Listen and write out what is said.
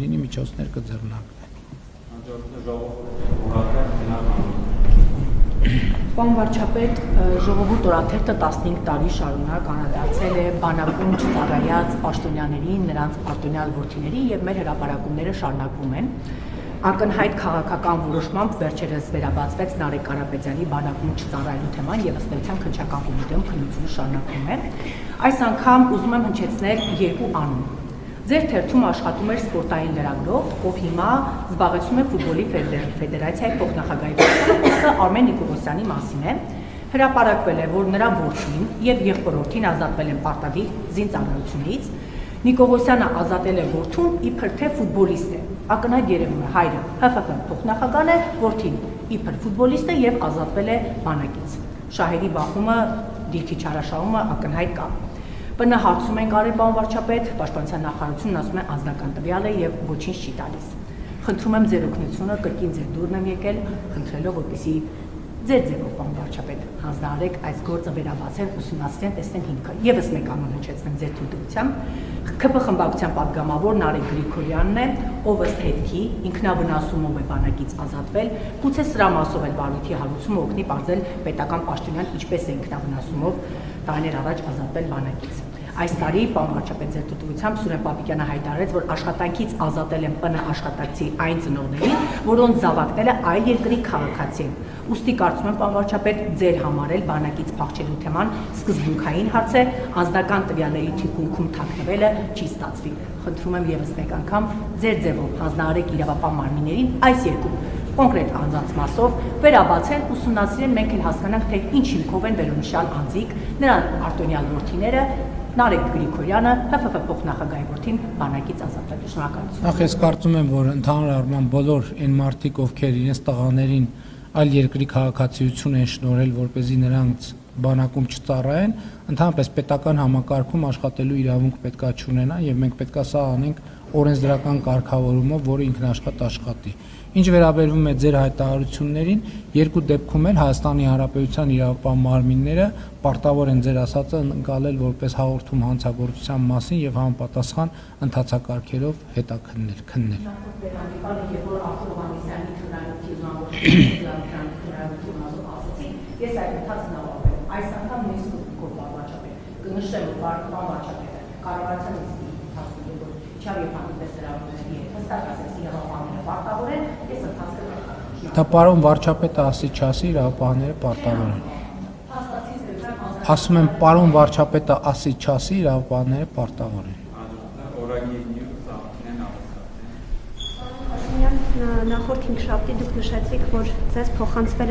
կլինի միջոցներ կձեռնարկվեն։ Պարոն վարչապետ, ժողովուրդ օրաթերթը 15 տարի շարունակ անդրադարձել է բանակում չծառայած պաշտոնյաներին, նրանց պաշտոնյալ որդիներին եւ մեր հրապարակումները շարունակվում են։ Ակնհայտ քաղաքական որոշմամբ վերջերս վերաբացվեց Նարեկ Կարապետյանի բանակում չծառայելու թեման եւ ըստ էության քննչական կոմիտեում քննությունը շարունակվում է։ Այս անգամ ուզում եմ հնչեցնել երկու անուն։ Ձեր թերթում աշխատում էր սպորտային լրագրող, ով հիմա զբաղեցնում է ֆուտբոլի ֆեդերացիայի փոխնախագահի պաշտոնը, Արմեն Նիկողոսյանի մասին է։ Հրապարակվել է, որ նրա որդին եւ եղբորորդին ազատվել են պարտադիր զինծառայությունից։ Նիկողոսյանը ազատել է որդուն իբր թե ֆուտբոլիստ է։ Ակնհայտ երևում է հայրը ՀՖԿ փոխնախագահն է, որդին իբր ֆուտբոլիստ է եւ ազատվել է բանակից։ Շահերի բախումը, դիրքի չարաշահումը ակնհայտ կա։ ՊՆ հարցում ենք արել, պարոն վարչապետ, պաշտպանության նախարարությունն ասում է անձնական տվյալ է եւ ոչինչ չի տալիս։ Խնդրում եմ ձեր օգնությունը, կրկին ձեր դուրն եմ եկել, խնդրելով, որպեսզի ձեր ձևով, պարոն վարչապետ, հանձնարարեք այս գործը վերաբացել, ուսումնասիրեն, տեսնեն հիմքը։ Եվս մեկ անուն հնչեցնեմ ձեր թույլտվությամբ։ ՔՓ խմբակցության պատգամավոր Նարեկ Գրիգորյանն է, ով ըստ հետքի ինքնավնասումով է բանակից ազատվել, գուցե սրա մասով էլ բարույթի հարուցումը օգնի պարզել պետական պաշտոնյան ինչպես է ինքնավնասումով տարիներ առաջ ազատվել բանակից։ Այս տարի, պարոն վարչապետ, ձեր թույլտվությամբ Սուրեն Պապիկյանը հայտարարեց, որ աշխատանքից ազատել են ՊՆ աշխատակցի այն ծնողներին, որոնց զավակները այլ երկրի քաղաքացի են։ Ուստի կարծում եմ, պարոն վարչապետ, ձեր համար էլ բանակից փախչելու թեման սկզբունքային հարց է, անձնական տվյալների թիկունքում թաքնվելը չի ստացվի։ Խնդրում եմ եւս մեկ անգամ ձեր ձևով հանձնարարեք իրավապահ մարմիններին այս երկու կոնկրետ անձանց մասով վերաբացեն, ուսումնասիրեն, մենք էլ հասկանանք, թե ինչ հիմքով են վերոնշյալ անձիկ, նրան արտոնյալ որդիները, Նարեկ Գրիգորյանը, ՀՖԿ փոխնախագահի որդին բանակից ազատվել։ Շնորհակալություն։ Նախ ես կարծում եմ, որ ընդհանուր առմամբ բոլոր այն մարդիկ, ովքեր իրենց տղաներին այլ երկրի քաղաքացիություն են շնորհել, որպեսզի նրանց բանակում չծառայեն, ընդհանրապես պետական համակարգում աշխատելու իրավունք պետքա չունենա եւ մենք պետքա սա անենք օրենսդրական կարգավորումով, որը ինքնաշխատ աշխատի։ Ինչ վերաբերվում է ձեր հայտարարություններին, երկու դեպքում էլ Հայաստանի Հանրապետության իրավապահ մարմինները պարտավոր են ձեր ասածը ընկալել որպես հաղորդում հանցագործության մասին եւ համապատասխան ընթացակարգերով հետաքննել։ Ես այդ ընթացքն ավարտել եմ։ Այս անգամ նույն սկզբունքով վարչապետ կնշեմ, որ վարչապետը կառավարության ընթացքում որ չավիապանի տեսարավների հետ հստակ ասես իրավապահները պարտավոր են, ես ընթացքը կարգավորեմ։ Դա պարոն վարչապետը ասի չասի, իրավապահները պարտավոր են։ Ասում եմ, պարոն վարչապետը ասի չասի, իրավապահները պարտավոր են։ Նախորդ 5 շաբթի դուք նշեցիք, որ ձեզ փոխանցվել է